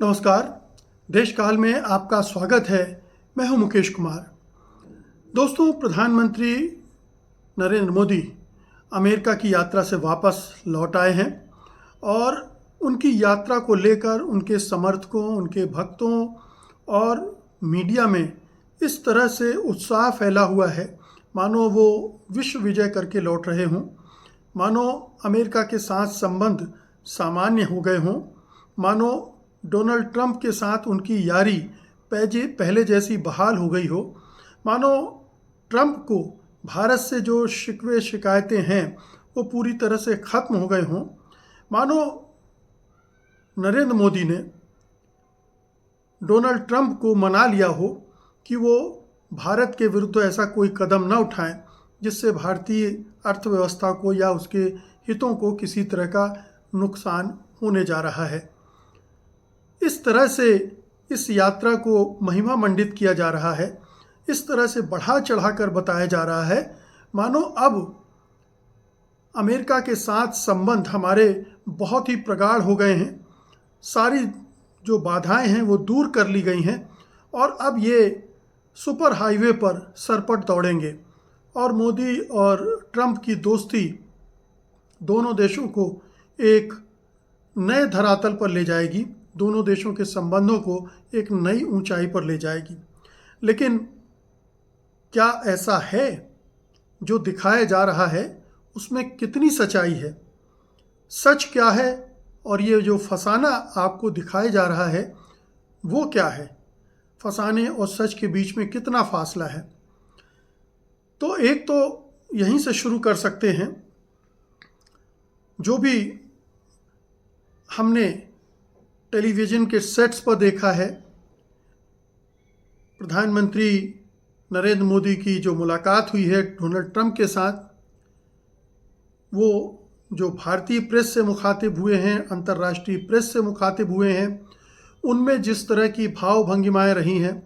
नमस्कार। देशकाल में आपका स्वागत है। मैं हूं मुकेश कुमार। दोस्तों, प्रधानमंत्री नरेंद्र मोदी अमेरिका की यात्रा से वापस लौट आए हैं और उनकी यात्रा को लेकर उनके समर्थकों, उनके भक्तों और मीडिया में इस तरह से उत्साह फैला हुआ है मानो वो विश्व विजय करके लौट रहे हों, मानो अमेरिका के साथ संबंध सामान्य हो गए हों, मानो डोनाल्ड ट्रंप के साथ उनकी यारी पहले जैसी बहाल हो गई हो, मानो ट्रंप को भारत से जो शिकवे शिकायतें हैं वो पूरी तरह से ख़त्म हो गए हों, मानो नरेंद्र मोदी ने डोनाल्ड ट्रंप को मना लिया हो कि वो भारत के विरुद्ध ऐसा कोई कदम न उठाएं जिससे भारतीय अर्थव्यवस्था को या उसके हितों को किसी तरह का नुकसान होने जा रहा है। इस तरह से इस यात्रा को महिमा मंडित किया जा रहा है, इस तरह से बढ़ा चढ़ाकर बताया जा रहा है मानो अब अमेरिका के साथ संबंध हमारे बहुत ही प्रगाढ़ हो गए हैं, सारी जो बाधाएं हैं वो दूर कर ली गई हैं और अब ये सुपर हाईवे पर सरपट दौड़ेंगे और मोदी और ट्रंप की दोस्ती दोनों देशों को एक नए धरातल पर ले जाएगी, दोनों देशों के संबंधों को एक नई ऊंचाई पर ले जाएगी। लेकिन क्या ऐसा है? जो दिखाया जा रहा है उसमें कितनी सच्चाई है? सच क्या है और ये जो फसाना आपको दिखाया जा रहा है वो क्या है? फसाने और सच के बीच में कितना फासला है? तो एक तो यहीं से शुरू कर सकते हैं। जो भी हमने टेलीविज़न के सेट्स पर देखा है, प्रधानमंत्री नरेंद्र मोदी की जो मुलाकात हुई है डोनाल्ड ट्रंप के साथ, वो जो भारतीय प्रेस से मुखातिब हुए हैं, अंतर्राष्ट्रीय प्रेस से मुखातिब हुए हैं, उनमें जिस तरह की भाव भंगिमाएँ रही हैं,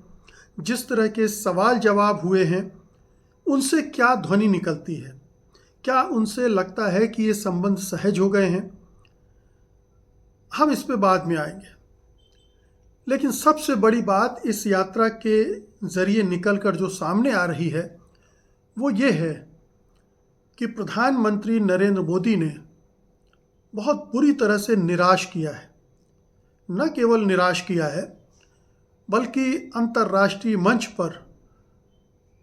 जिस तरह के सवाल जवाब हुए हैं, उनसे क्या ध्वनि निकलती है? क्या उनसे लगता है कि ये संबंध सहज हो गए हैं? हम इस पे बाद में आएंगे। लेकिन सबसे बड़ी बात इस यात्रा के ज़रिए निकलकर जो सामने आ रही है वो ये है कि प्रधानमंत्री नरेंद्र मोदी ने बहुत बुरी तरह से निराश किया है। न केवल निराश किया है बल्कि अंतर्राष्ट्रीय मंच पर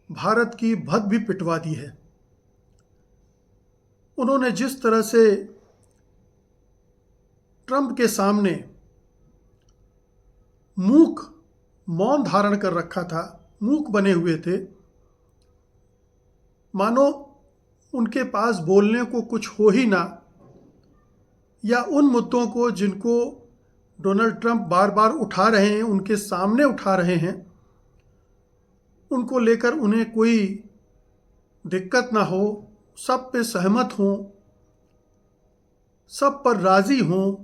भारत की भद्द भी पिटवा दी है। उन्होंने जिस तरह से ट्रंप के सामने मौन धारण कर रखा था, मूक बने हुए थे, मानो उनके पास बोलने को कुछ हो ही ना, या उन मुद्दों को जिनको डोनाल्ड ट्रंप बार बार उठा रहे हैं, उनके सामने उठा रहे हैं, उनको लेकर उन्हें कोई दिक्कत ना हो, सब पे सहमत हों, सब पर राज़ी हों,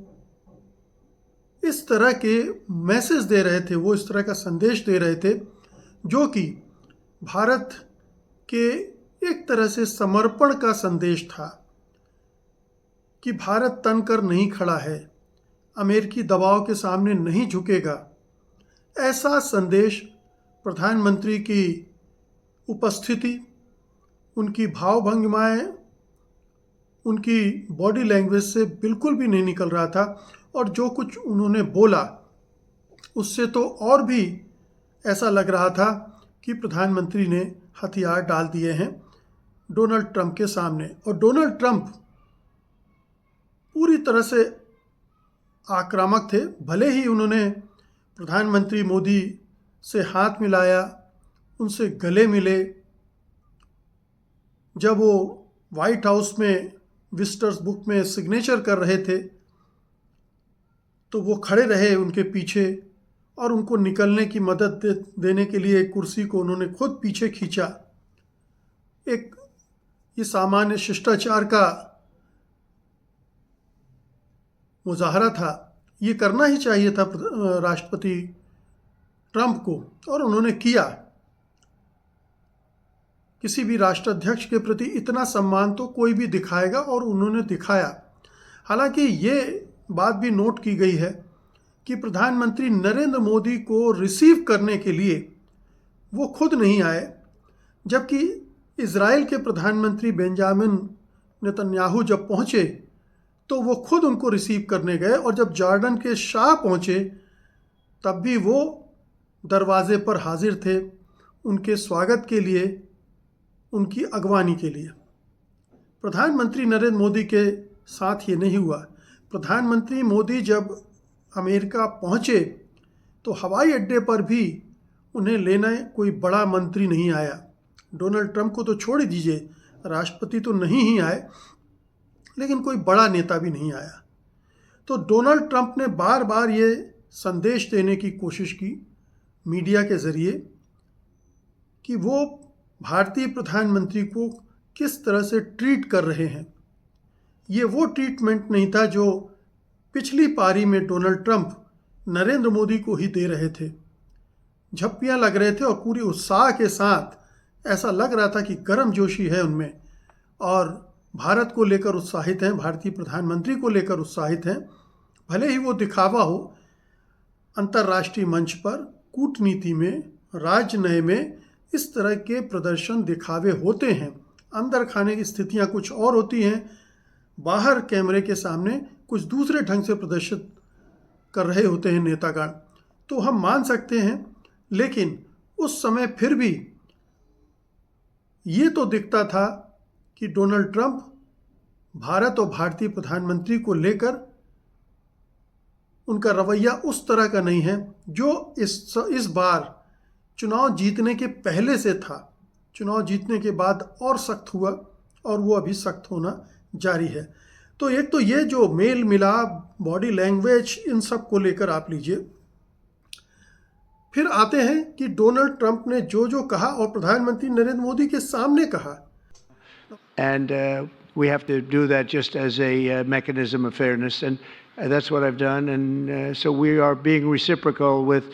इस तरह के मैसेज दे रहे थे। वो इस तरह का संदेश दे रहे थे जो कि भारत के एक तरह से समर्पण का संदेश था कि भारत तनकर नहीं खड़ा है, अमेरिकी दबाव के सामने नहीं झुकेगा। ऐसा संदेश प्रधानमंत्री की उपस्थिति, उनकी भाव भंगिमाएँ, उनकी बॉडी लैंग्वेज से बिल्कुल भी नहीं निकल रहा था। और जो कुछ उन्होंने बोला उससे तो और भी ऐसा लग रहा था कि प्रधानमंत्री ने हथियार डाल दिए हैं डोनाल्ड ट्रंप के सामने। और डोनाल्ड ट्रंप पूरी तरह से आक्रामक थे। भले ही उन्होंने प्रधानमंत्री मोदी से हाथ मिलाया, उनसे गले मिले, जब वो वाइट हाउस में विजिटर्स बुक में सिग्नेचर कर रहे थे तो वो खड़े रहे उनके पीछे और उनको निकलने की मदद देने के लिए कुर्सी को उन्होंने खुद पीछे खींचा। एक ये सामान्य शिष्टाचार का मुजाहरा था, ये करना ही चाहिए था राष्ट्रपति ट्रंप को, और उन्होंने किया। किसी भी राष्ट्राध्यक्ष के प्रति इतना सम्मान तो कोई भी दिखाएगा और उन्होंने दिखाया। हालांकि ये बात भी नोट की गई है कि प्रधानमंत्री नरेंद्र मोदी को रिसीव करने के लिए वो खुद नहीं आए, जबकि इज़राइल के प्रधानमंत्री बेंजामिन नेतन्याहू जब पहुँचे तो वो खुद उनको रिसीव करने गए, और जब जॉर्डन के शाह पहुँचे तब भी वो दरवाजे पर हाजिर थे उनके स्वागत के लिए, उनकी अगवानी के लिए। प्रधानमंत्री नरेंद्र मोदी के साथ ये नहीं हुआ। प्रधानमंत्री मोदी जब अमेरिका पहुँचे तो हवाई अड्डे पर भी उन्हें लेने कोई बड़ा मंत्री नहीं आया। डोनाल्ड ट्रंप को तो छोड़ ही दीजिए, राष्ट्रपति तो नहीं ही आए, लेकिन कोई बड़ा नेता भी नहीं आया। तो डोनाल्ड ट्रंप ने बार बार ये संदेश देने की कोशिश की मीडिया के ज़रिए कि वो भारतीय प्रधानमंत्री को किस तरह से ट्रीट कर रहे हैं। ये वो ट्रीटमेंट नहीं था जो पिछली पारी में डोनाल्ड ट्रंप नरेंद्र मोदी को ही दे रहे थे। झप्पियाँ लग रहे थे और पूरी उत्साह के साथ ऐसा लग रहा था कि गर्मजोशी है उनमें, और भारत को लेकर उत्साहित हैं, भारतीय प्रधानमंत्री को लेकर उत्साहित हैं। भले ही वो दिखावा हो, अंतर्राष्ट्रीय मंच पर, कूटनीति में, राजनय में इस तरह के प्रदर्शन दिखावे होते हैं। अंदर खाने की स्थितियाँ कुछ और होती हैं, बाहर कैमरे के सामने कुछ दूसरे ढंग से प्रदर्शित कर रहे होते हैं नेतागण। तो हम मान सकते हैं, लेकिन उस समय फिर भी ये तो दिखता था कि डोनाल्ड ट्रंप भारत और भारतीय प्रधानमंत्री को लेकर उनका रवैया उस तरह का नहीं है जो इस बार चुनाव जीतने के पहले से था। चुनाव जीतने के बाद और सख्त हुआ, और वो अभी सख्त होना जारी है। तो एक तो ये जो मेल मिलाप, बॉडी लैंग्वेज, इन सब को लेकर आप लीजिए। फिर आते हैं कि डोनाल्ड ट्रंप ने जो जो कहा और प्रधानमंत्री नरेंद्र मोदी के सामने कहा। And we have to do that just as a mechanism of fairness, and that's what I've done. And so we are being reciprocal with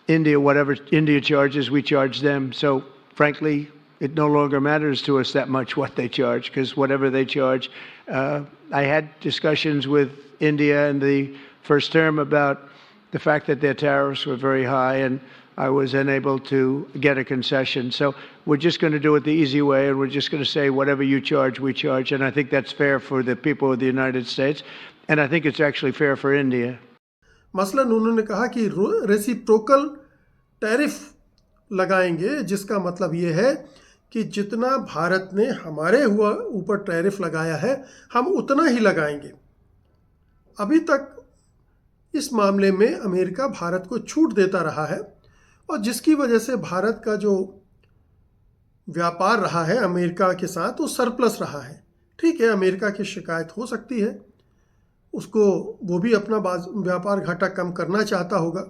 India. Whatever India charges, we charge them. So frankly, it no longer matters to us that much what they charge, because whatever they charge, I had discussions with India in the first term about the fact that their tariffs were very high, and I was unable to get a concession. So we're just going to do it the easy way, and we're just going to say whatever you charge, we charge. And I think that's fair for the people of the United States, and I think it's actually fair for India. मसलन उन्होंने कहा कि reciprocal tariff लगाएंगे, जिसका मतलब ये है कि जितना भारत ने हमारे ऊपर टैरिफ लगाया है, हम उतना ही लगाएंगे। अभी तक इस मामले में अमेरिका भारत को छूट देता रहा है, और जिसकी वजह से भारत का जो व्यापार रहा है अमेरिका के साथ, वो सरप्लस रहा है। ठीक है, अमेरिका की शिकायत हो सकती है, उसको वो भी अपना व्यापार घाटा कम करना चाहता होगा,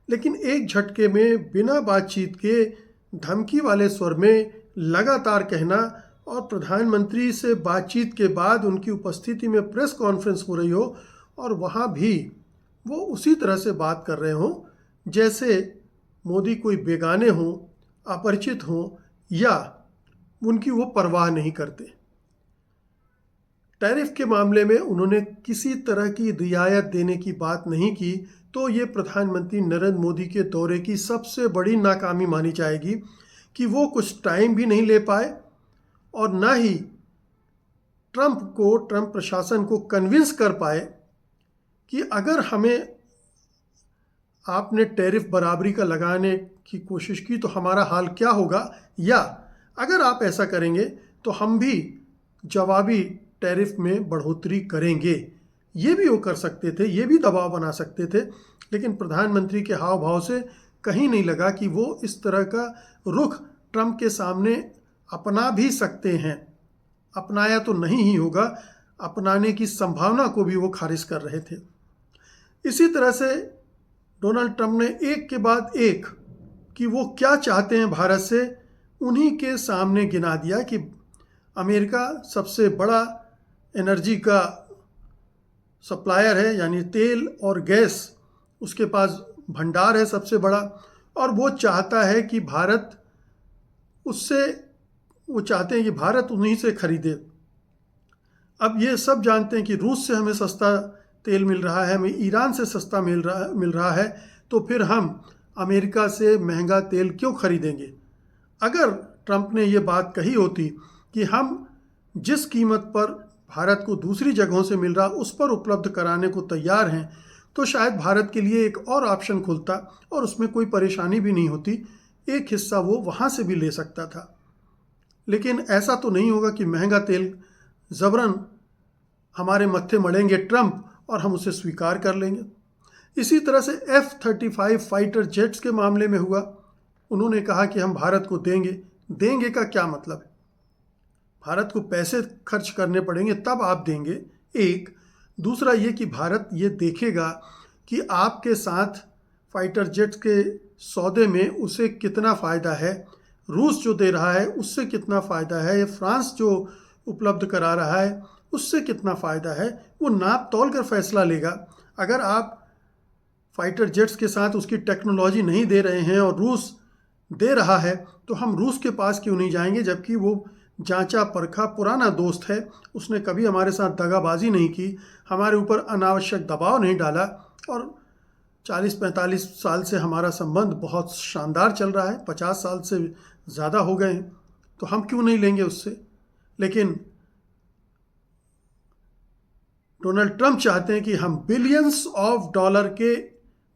लेकिन एक झटके में बिना बातचीत के धमकी वाले स्वर में लगातार कहना, और प्रधानमंत्री से बातचीत के बाद उनकी उपस्थिति में प्रेस कॉन्फ्रेंस हो रही हो और वहाँ भी वो उसी तरह से बात कर रहे हों जैसे मोदी कोई बेगाने हों, अपरिचित हों, या उनकी वो परवाह नहीं करते। टैरिफ के मामले में उन्होंने किसी तरह की रियायत देने की बात नहीं की, तो ये प्रधानमंत्री नरेंद्र मोदी के दौरे की सबसे बड़ी नाकामी मानी जाएगी कि वो कुछ टाइम भी नहीं ले पाए, और ना ही ट्रंप प्रशासन को कन्विंस कर पाए कि अगर हमें आपने टैरिफ बराबरी का लगाने की कोशिश की तो हमारा हाल क्या होगा, या अगर आप ऐसा करेंगे तो हम भी जवाबी टैरिफ में बढ़ोतरी करेंगे। ये भी वो कर सकते थे, ये भी दबाव बना सकते थे, लेकिन प्रधानमंत्री के हाव भाव से कहीं नहीं लगा कि वो इस तरह का रुख ट्रंप के सामने अपना भी सकते हैं। अपनाया तो नहीं ही होगा, अपनाने की संभावना को भी वो खारिज कर रहे थे। इसी तरह से डोनाल्ड ट्रंप ने एक के बाद एक कि वो क्या चाहते हैं भारत से, उन्हीं के सामने गिना दिया कि अमेरिका सबसे बड़ा एनर्जी का सप्लायर है, यानी तेल और गैस उसके पास भंडार है सबसे बड़ा, और वो चाहता है कि भारत वो चाहते हैं कि भारत उन्हीं से खरीदे। अब ये सब जानते हैं कि रूस से हमें सस्ता तेल मिल रहा है, हमें ईरान से सस्ता मिल रहा है, तो फिर हम अमेरिका से महंगा तेल क्यों खरीदेंगे? अगर ट्रंप ने ये बात कही होती कि हम जिस कीमत पर भारत को दूसरी जगहों से मिल रहा उस पर उपलब्ध कराने को तैयार हैं, तो शायद भारत के लिए एक और ऑप्शन खुलता और उसमें कोई परेशानी भी नहीं होती, एक हिस्सा वो वहाँ से भी ले सकता था। लेकिन ऐसा तो नहीं होगा कि महंगा तेल ज़बरन हमारे मत्थे मढ़ेंगे ट्रंप और हम उसे स्वीकार कर लेंगे। इसी तरह से F-35 फाइटर जेट्स के मामले में हुआ। उन्होंने कहा कि हम भारत को देंगे का क्या मतलब है? भारत को पैसे खर्च करने पड़ेंगे तब आप देंगे, एक। दूसरा ये कि भारत ये देखेगा कि आपके साथ फाइटर जेट्स के सौदे में उसे कितना फ़ायदा है, रूस जो दे रहा है उससे कितना फ़ायदा है, या फ्रांस जो उपलब्ध करा रहा है उससे कितना फ़ायदा है, वो नाप तोल कर फैसला लेगा। अगर आप फाइटर जेट्स के साथ उसकी टेक्नोलॉजी नहीं दे रहे हैं और रूस दे रहा है, तो हम रूस के पास क्यों नहीं जाएंगे, जबकि वो जांचा परखा पुराना दोस्त है, उसने कभी हमारे साथ दगाबाजी नहीं की, हमारे ऊपर अनावश्यक दबाव नहीं डाला और 40-45 साल से हमारा संबंध बहुत शानदार चल रहा है, 50 साल से ज़्यादा हो गए हैं, तो हम क्यों नहीं लेंगे उससे? लेकिन डोनाल्ड ट्रंप चाहते हैं कि हम बिलियंस ऑफ डॉलर के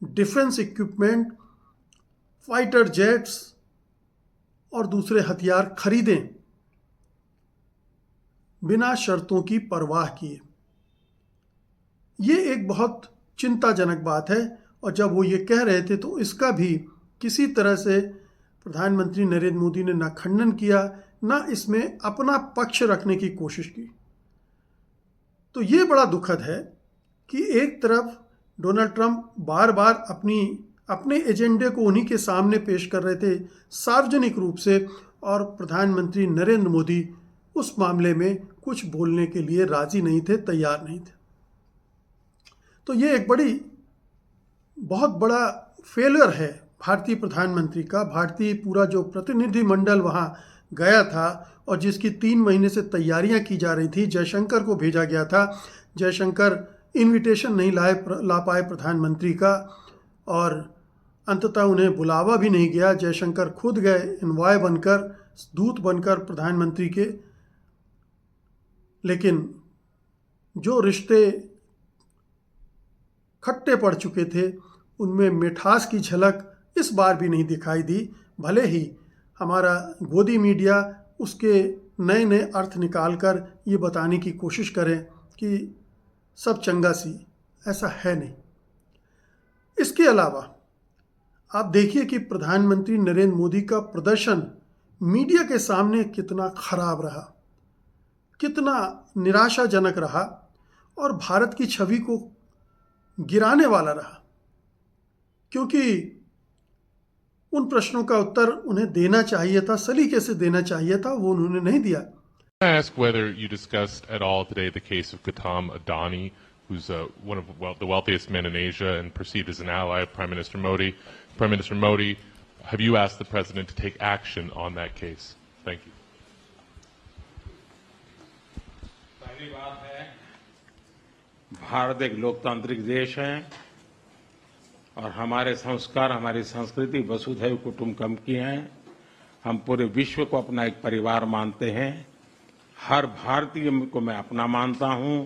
डिफेंस इक्विपमेंट, फाइटर जेट्स और दूसरे हथियार खरीदें बिना शर्तों की परवाह किए। ये एक बहुत चिंताजनक बात है, और जब वो ये कह रहे थे तो इसका भी किसी तरह से प्रधानमंत्री नरेंद्र मोदी ने ना खंडन किया, ना इसमें अपना पक्ष रखने की कोशिश की। तो ये बड़ा दुखद है कि एक तरफ डोनाल्ड ट्रंप बार बार अपने एजेंडे को उन्हीं के सामने पेश कर रहे थे सार्वजनिक रूप से, और प्रधानमंत्री नरेंद्र मोदी उस मामले में कुछ बोलने के लिए राजी नहीं थे, तैयार नहीं थे। तो ये एक बहुत बड़ा फेलियर है भारतीय प्रधानमंत्री का। भारतीय पूरा जो प्रतिनिधिमंडल वहाँ गया था और जिसकी 3 महीने से तैयारियां की जा रही थी, जयशंकर को भेजा गया था, जयशंकर इनविटेशन नहीं ला पाए प्रधानमंत्री का, और अंततः उन्हें बुलावा भी नहीं गया। जयशंकर खुद गए एनवॉय बनकर, दूत बनकर प्रधानमंत्री के। लेकिन जो रिश्ते खट्टे पड़ चुके थे उनमें मिठास की झलक इस बार भी नहीं दिखाई दी, भले ही हमारा गोदी मीडिया उसके नए नए अर्थ निकालकर ये बताने की कोशिश करें कि सब चंगा सी, ऐसा है नहीं। इसके अलावा आप देखिए कि प्रधानमंत्री नरेंद्र मोदी का प्रदर्शन मीडिया के सामने कितना खराब रहा, कितना निराशाजनक रहा और भारत की छवि को गिराने वाला रहा, क्योंकि उन प्रश्नों का उत्तर उन्हें देना चाहिए था, सलीके से देना चाहिए था, वो उन्होंने नहीं दिया। I ask whether you discussed at all today the case of Gautam Adani, who's one of the wealthiest men in Asia and perceived as an ally of Prime Minister Modi. Prime Minister Modi, have you asked the President to take action on that case? Thank you. पहली बात है, भारत एक लोकतांत्रिक देश है और हमारे संस्कार, हमारी संस्कृति वसुधैव कुटुंबकम की हैं। हम पूरे विश्व को अपना एक परिवार मानते हैं। हर भारतीय को मैं अपना मानता हूं।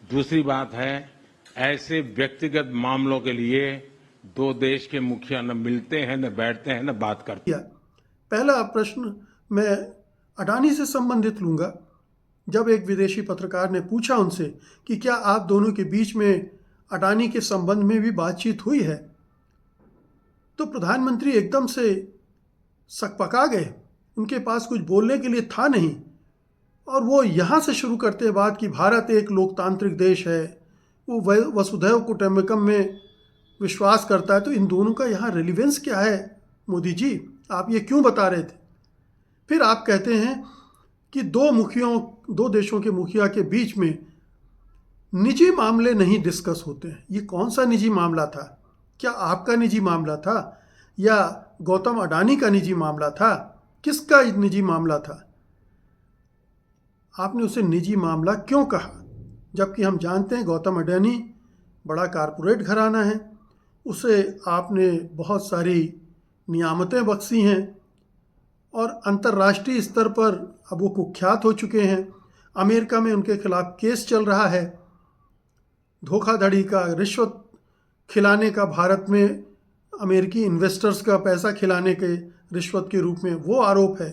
दूसरी बात है, ऐसे व्यक्तिगत मामलों के लिए दो देश के मुखिया न मिलते हैं, न बैठते हैं, न बात करते हैं। पहला प्रश्न मैं अडानी से संबंधित लूंगा। जब एक विदेशी पत्रकार ने पूछा उनसे कि क्या आप दोनों के बीच में अडानी के संबंध में भी बातचीत हुई है, तो प्रधानमंत्री एकदम से सकपका गए। उनके पास कुछ बोलने के लिए था नहीं, और वो यहाँ से शुरू करते हैं बात कि भारत एक लोकतांत्रिक देश है, वो वसुधैव कुटुंबकम में विश्वास करता है। तो इन दोनों का यहाँ रेलिवेंस क्या है मोदी जी, आप ये क्यों बता रहे थे? फिर आप कहते हैं कि दो देशों के मुखिया के बीच में निजी मामले नहीं डिस्कस होते हैं। ये कौन सा निजी मामला था? क्या आपका निजी मामला था या गौतम अडानी का निजी मामला था? किसका निजी मामला था? आपने उसे निजी मामला क्यों कहा, जबकि हम जानते हैं गौतम अडानी बड़ा कारपोरेट घराना है, उसे आपने बहुत सारी नियामतें बख्शी हैं और अंतर्राष्ट्रीय स्तर पर अब वो कुख्यात हो चुके हैं। अमेरिका में उनके खिलाफ केस चल रहा है, धोखाधड़ी का, रिश्वत खिलाने का, भारत में अमेरिकी इन्वेस्टर्स का पैसा खिलाने के रिश्वत के रूप में वो आरोप है।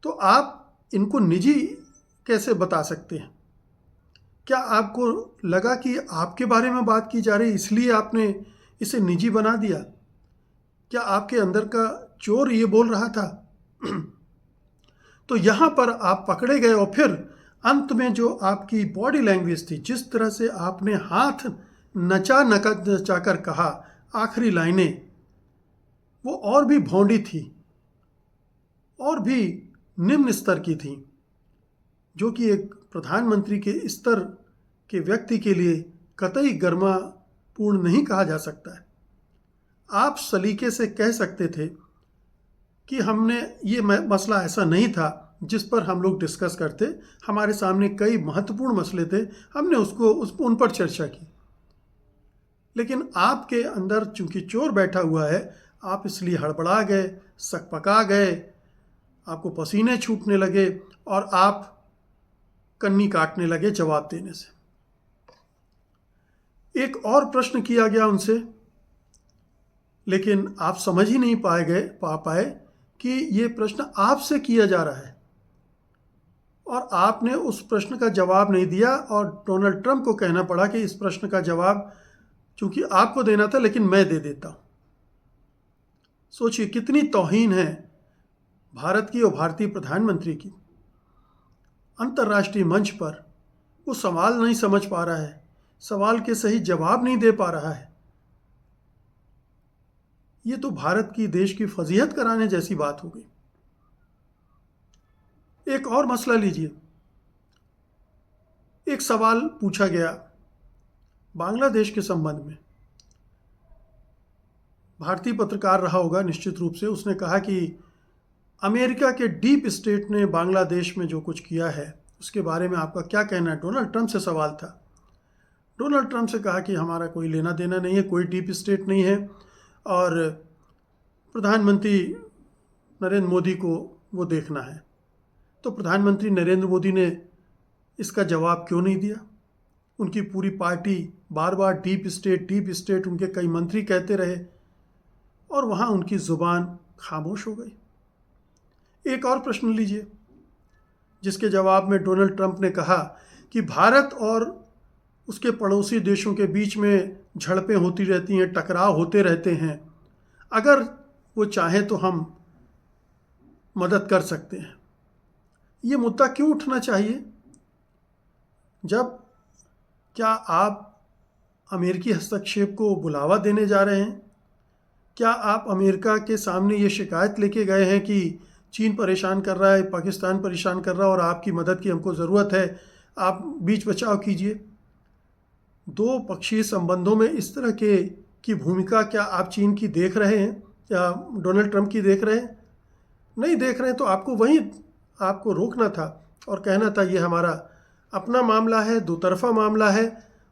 तो आप इनको निजी कैसे बता सकते हैं? क्या आपको लगा कि आपके बारे में बात की जा रही इसलिए आपने इसे निजी बना दिया? क्या आपके अंदर का चोर ये बोल रहा था? तो यहाँ पर आप पकड़े गए और फिर अंत में जो आपकी बॉडी लैंग्वेज थी, जिस तरह से आपने हाथ नचाकर कहा आखिरी लाइनें, वो और भी भौंडी थी और भी निम्न स्तर की थी, जो कि एक प्रधानमंत्री के स्तर के व्यक्ति के लिए कतई गरिमापूर्ण नहीं कहा जा सकता है। आप सलीके से कह सकते थे कि हमने ये मसला ऐसा नहीं था जिस पर हम लोग डिस्कस करते, हमारे सामने कई महत्वपूर्ण मसले थे, हमने उन पर चर्चा की। लेकिन आपके अंदर चूंकि चोर बैठा हुआ है, आप इसलिए हड़बड़ा गए, सकपका गए, आपको पसीने छूटने लगे और आप कन्नी काटने लगे जवाब देने से। एक और प्रश्न किया गया उनसे, लेकिन आप समझ ही नहीं पाए कि ये प्रश्न आपसे किया जा रहा है और आपने उस प्रश्न का जवाब नहीं दिया और डोनाल्ड ट्रंप को कहना पड़ा कि इस प्रश्न का जवाब चूंकि आपको देना था लेकिन मैं दे देता हूं। सोचिए कितनी तौहीन है भारत की और भारतीय प्रधानमंत्री की। अंतर्राष्ट्रीय मंच पर वो सवाल नहीं समझ पा रहा है, सवाल के सही जवाब नहीं दे पा रहा है। ये तो भारत की देश की फजीहत कराने जैसी बात हो गई। एक और मसला लीजिए, एक सवाल पूछा गया बांग्लादेश के संबंध में। भारतीय पत्रकार रहा होगा निश्चित रूप से, उसने कहा कि अमेरिका के डीप स्टेट ने बांग्लादेश में जो कुछ किया है उसके बारे में आपका क्या कहना है? डोनाल्ड ट्रंप से सवाल था। डोनाल्ड ट्रंप से कहा कि हमारा कोई लेना देना नहीं है, कोई डीप स्टेट नहीं है और प्रधानमंत्री नरेंद्र मोदी को वो देखना है। तो प्रधानमंत्री नरेंद्र मोदी ने इसका जवाब क्यों नहीं दिया? उनकी पूरी पार्टी बार बार डीप स्टेट उनके कई मंत्री कहते रहे और वहाँ उनकी ज़ुबान खामोश हो गई। एक और प्रश्न लीजिए जिसके जवाब में डोनाल्ड ट्रंप ने कहा कि भारत और उसके पड़ोसी देशों के बीच में झड़पें होती रहती हैं, टकराव होते रहते हैं, अगर वो चाहें तो हम मदद कर सकते हैं। ये मुद्दा क्यों उठना चाहिए? जब क्या आप अमेरिकी हस्तक्षेप को बुलावा देने जा रहे हैं? क्या आप अमेरिका के सामने ये शिकायत लेके गए हैं कि चीन परेशान कर रहा है, पाकिस्तान परेशान कर रहा है और आपकी मदद की हमको ज़रूरत है, आप बीच बचाव कीजिए? दो पक्षीय संबंधों में इस तरह की भूमिका क्या आप चीन की देख रहे हैं या डोनाल्ड ट्रंप की देख रहे हैं? नहीं देख रहे हैं तो आपको रोकना था और कहना था ये हमारा अपना मामला है, दो तरफा मामला है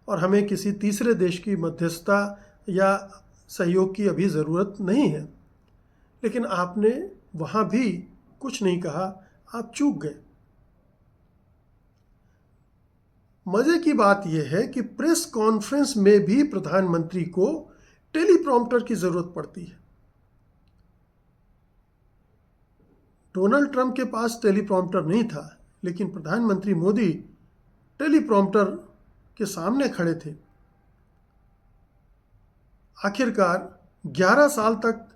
और हमें किसी तीसरे देश की मध्यस्थता या सहयोग की अभी ज़रूरत नहीं है। लेकिन आपने वहाँ भी कुछ नहीं कहा, आप चूक गए। मज़े की बात यह है कि प्रेस कॉन्फ्रेंस में भी प्रधानमंत्री को टेलीप्रॉम्प्टर की ज़रूरत पड़ती है। डोनाल्ड ट्रंप के पास टेलीप्रॉम्प्टर नहीं था, लेकिन प्रधानमंत्री मोदी टेलीप्रॉम्प्टर के सामने खड़े थे। आखिरकार 11 साल तक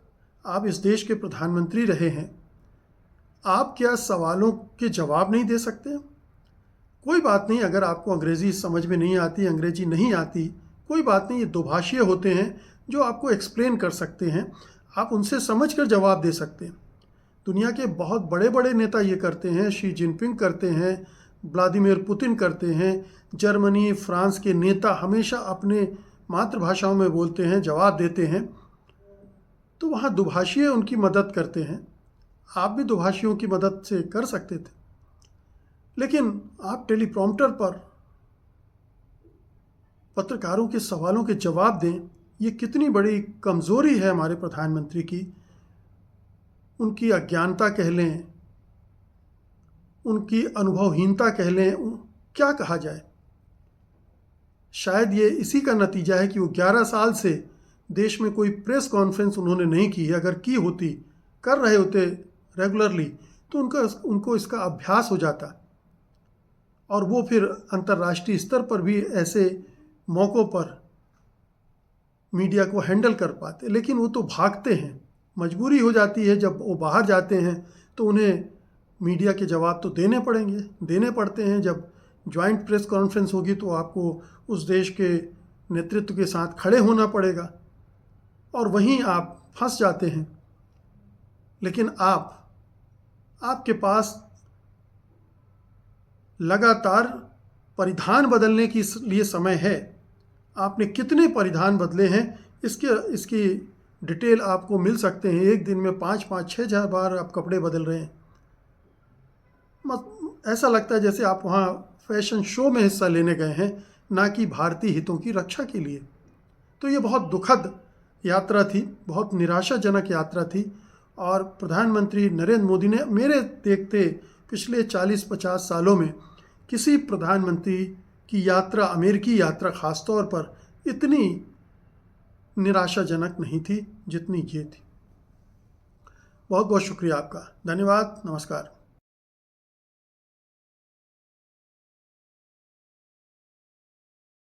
आप इस देश के प्रधानमंत्री रहे हैं, आप क्या सवालों के जवाब नहीं दे सकते? कोई बात नहीं, अगर आपको अंग्रेज़ी समझ में नहीं आती, अंग्रेजी नहीं आती, कोई बात नहीं, ये दोभाषीय होते हैं जो आपको एक्सप्लेन कर सकते हैं, आप उनसे समझ कर जवाब दे सकते हैं। दुनिया के बहुत बड़े बड़े नेता ये करते हैं, शी जिनपिंग करते हैं, व्लादिमीर पुतिन करते हैं, जर्मनी फ्रांस के नेता हमेशा अपने मातृभाषाओं में बोलते हैं, जवाब देते हैं। तो वहाँ दुभाषीय उनकी मदद करते हैं, आप भी दुभाषियों की मदद से कर सकते थे, लेकिन आप टेलीप्रॉम्प्टर पर पत्रकारों के सवालों के जवाब दें, ये कितनी बड़ी कमज़ोरी है हमारे प्रधानमंत्री की। उनकी अज्ञानता कह लें, उनकी अनुभवहीनता कह लें, क्या कहा जाए। शायद ये इसी का नतीजा है कि वो 11 साल से देश में कोई प्रेस कॉन्फ्रेंस उन्होंने नहीं की है। अगर की होती, कर रहे होते रेगुलरली, तो उनको इसका अभ्यास हो जाता और वो फिर अंतर्राष्ट्रीय स्तर पर भी ऐसे मौक़ों पर मीडिया को हैंडल कर पाते। लेकिन वो तो भागते हैं, मजबूरी हो जाती है। जब वो बाहर जाते हैं तो उन्हें मीडिया के जवाब तो देने पड़ते हैं। जब ज्वाइंट प्रेस कॉन्फ्रेंस होगी तो आपको उस देश के नेतृत्व के साथ खड़े होना पड़ेगा और वहीं आप फंस जाते हैं। लेकिन आपके पास लगातार परिधान बदलने के लिए समय है। आपने कितने परिधान बदले हैं इसकी डिटेल आपको मिल सकते हैं। एक दिन में 5-5, 6 बार आप कपड़े बदल रहे हैं। ऐसा लगता है जैसे आप वहाँ फैशन शो में हिस्सा लेने गए हैं, ना कि भारतीय हितों की रक्षा के लिए। तो ये बहुत दुखद यात्रा थी, बहुत निराशाजनक यात्रा थी। और प्रधानमंत्री नरेंद्र मोदी ने मेरे देखते पिछले 40-50 सालों में किसी प्रधानमंत्री की यात्रा, अमेरिकी यात्रा ख़ास तौर पर, इतनी निराशाजनक नहीं थी जितनी ये थी। बहुत बहुत शुक्रिया आपका। धन्यवाद। नमस्कार।